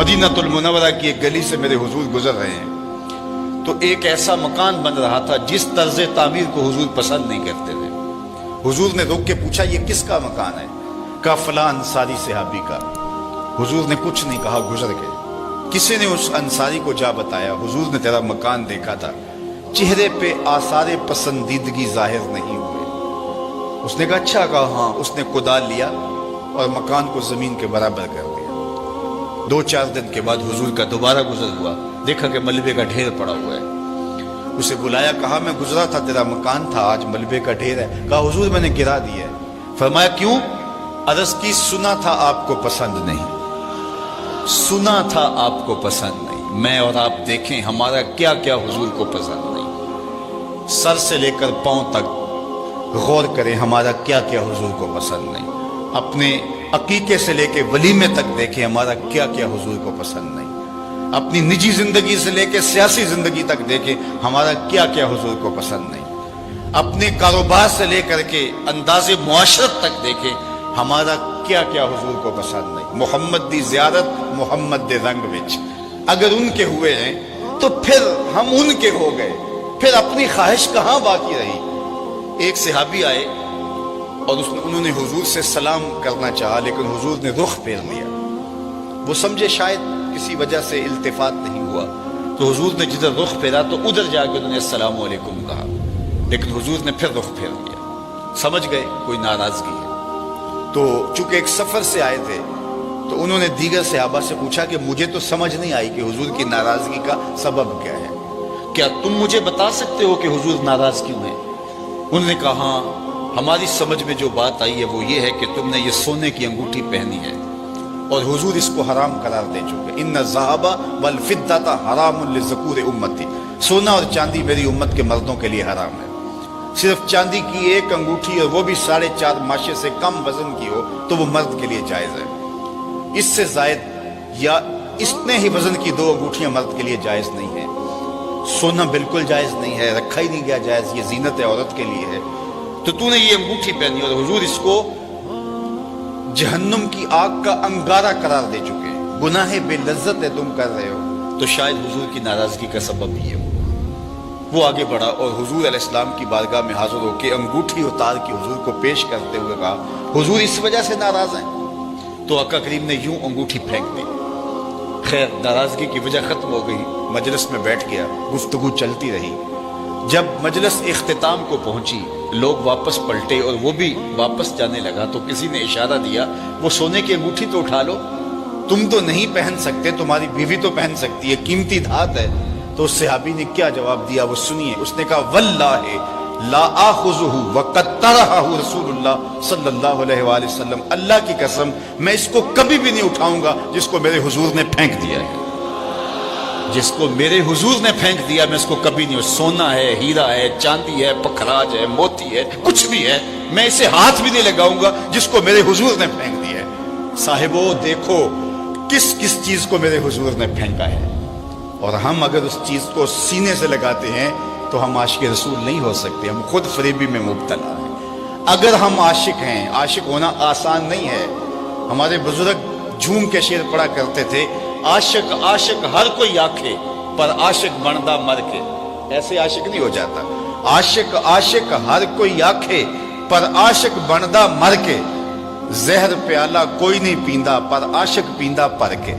मदीनतुल मुनव्वरा की एक गली से मेरे हुजूर गुजर रहे हैं तो एक ऐसा मकान बन रहा था जिस तर्ज तामीर को हुजूर पसंद नहीं करते थे। हुजूर ने रोक के पूछा, ये किसका मकान है? कहा फलां अंसारी सहाबी का। हुजूर ने कुछ नहीं कहा, गुजर गए। किसी ने उस अंसारी को जा बताया, हुजूर ने तेरा मकान देखा था, चेहरे पे आसारे पसंदीदगी जाहिर नहीं हुए। उसने कहा अच्छा। कहा हाँ। उसने कुदाल लिया और मकान को जमीन के बराबर कर दिया। 2-4 दिन के बाद हुजूर का दोबारा गुजर हुआ, देखा कि मलबे का ढेर पड़ा हुआ है। उसे बुलाया, कहा मैं गुजरा था, तेरा मकान था, आज मलबे का ढेर है। कहा हुजूर मैंने गिरा दिया है। फरमाया क्यों? अर्ज की, सुना था आपको पसंद नहीं, सुना था आपको पसंद नहीं। मैं और आप देखें हमारा क्या क्या हुजूर को पसंद नहीं। सर से लेकर पांव तक गौर करें, हमारा क्या क्या हुजूर को पसंद नहीं। अपने अकीके से लेके वलीमे तक देखें, हमारा क्या क्या हुजूर को पसंद नहीं। अपनी निजी जिंदगी से लेके सियासी जिंदगी तक देखें, हमारा क्या क्या हुजूर को पसंद नहीं। अपने कारोबार से लेकर के अंदाजे मुआशरत तक देखें, हमारा क्या क्या हुजूर को पसंद नहीं। मोहम्मद दी ज़ियारत मोहम्मद दे रंग विच, अगर उनके हुए हैं तो फिर हम उनके हो गए, फिर अपनी ख्वाहिश कहां बाकी रही। एक सहाबी आए और उन्होंने हुजूर से सलाम करना चाहा, लेकिन हुजूर ने रुख फेर लिया। वो समझे शायद किसी वजह से इल्तिफात नहीं हुआ, तो हुजूर ने जिधर रुख फेरा तो उधर जाके उन्होंने अस्सलाम वालेकुम कहा, लेकिन हुजूर ने फिर रुख फेर लिया। समझ गए कोई नाराजगी है। तो चूंकि एक सफर से आए थे तो उन्होंने दीगर सहाबा से पूछा कि मुझे तो समझ नहीं आई कि हुजूर की नाराजगी का सबब क्या है, क्या तुम मुझे बता सकते हो कि हुजूर नाराज क्यों है? उन्होंने कहा हाँ, हमारी समझ में जो बात आई है वो ये है कि तुमने ये सोने की अंगूठी पहनी है और हुजूर इसको हराम करार दे चुके। इन्ना ज़हाबा वल फिद्दता हरामुन लिज़कूर उम्मती, सोना और चांदी मेरी उम्मत के मर्दों के लिए हराम है। सिर्फ चांदी की एक अंगूठी और वो भी 4.5 माशे से कम वजन की हो तो वो मर्द के लिए जायज है। इससे जायद या इतने ही वजन की 2 अंगूठियां मर्द के लिए जायज नहीं है। सोना बिल्कुल जायज नहीं है, रखा ही नहीं गया जायज, ये जीनत औरत के लिए है। तो तूने ये अंगूठी पहनी और हुजूर इसको जहन्नुम की आग का अंगारा करार दे चुके हैं, गुनाह बेलज्जत है तुम कर रहे हो, तो शायद हुजूर की नाराजगी का सबब ये हो। वो आगे बढ़ा और हुजूर अलैहिस्सलाम की बारगाह में हाजिर होकर अंगूठी उतार के हुजूर को पेश करते हुए कहा, हुजूर इस वजह से नाराज हैं? तो आका करीम ने यूं अंगूठी फेंक दी। खैर नाराजगी की वजह खत्म हो गई, मजलिस में बैठ गया, गुफ्तगू चलती रही। जब मजलिस इख्तिताम को पहुंची, लोग वापस पलटे और वो भी वापस जाने लगा, तो किसी ने इशारा दिया, वो सोने की अंगूठी तो उठा लो, तुम तो नहीं पहन सकते, तुम्हारी बीवी तो पहन सकती है, कीमती धात है। तो उस सहाबी ने क्या जवाब दिया वो सुनिए। उसने कहा वल्लाहि ला आखुजुहु वक़द तरहहु रसूलुल्लाह सल्लल्लाहु अलैहि वसल्लम, अल्लाह की कसम मैं इसको कभी भी नहीं उठाऊंगा जिसको मेरे हुजूर ने फेंक दिया है। जिसको मेरे हुजूर ने फेंक दिया मैं इसको कभी नहीं, सोना है, हीरा है, चांदी है, पखराज है, मोती है, कुछ भी है, मैं इसे हाथ भी नहीं लगाऊंगा जिसको मेरे हुजूर ने फेंक दिया है। साहिबो देखो किस किस चीज को मेरे हुजूर ने फेंका है, और हम अगर उस चीज को सीने से लगाते हैं तो हम आशिक रसूल नहीं हो सकते, हम खुद फरेबी में मुब्तला हैं। अगर हम आशिक हैं, आशिक होना आसान नहीं है। हमारे बुजुर्ग झूम के शेर पढ़ा करते थे, आशिक आशिक हर कोई आखे पर आशिक बनदा मर के। ऐसे आशिक नहीं हो जाता। आशिक आशिक हर कोई आखे पर आशिक बनदा मर के, जहर प्याला कोई नहीं पींदा पर आशिक पींदा पर के।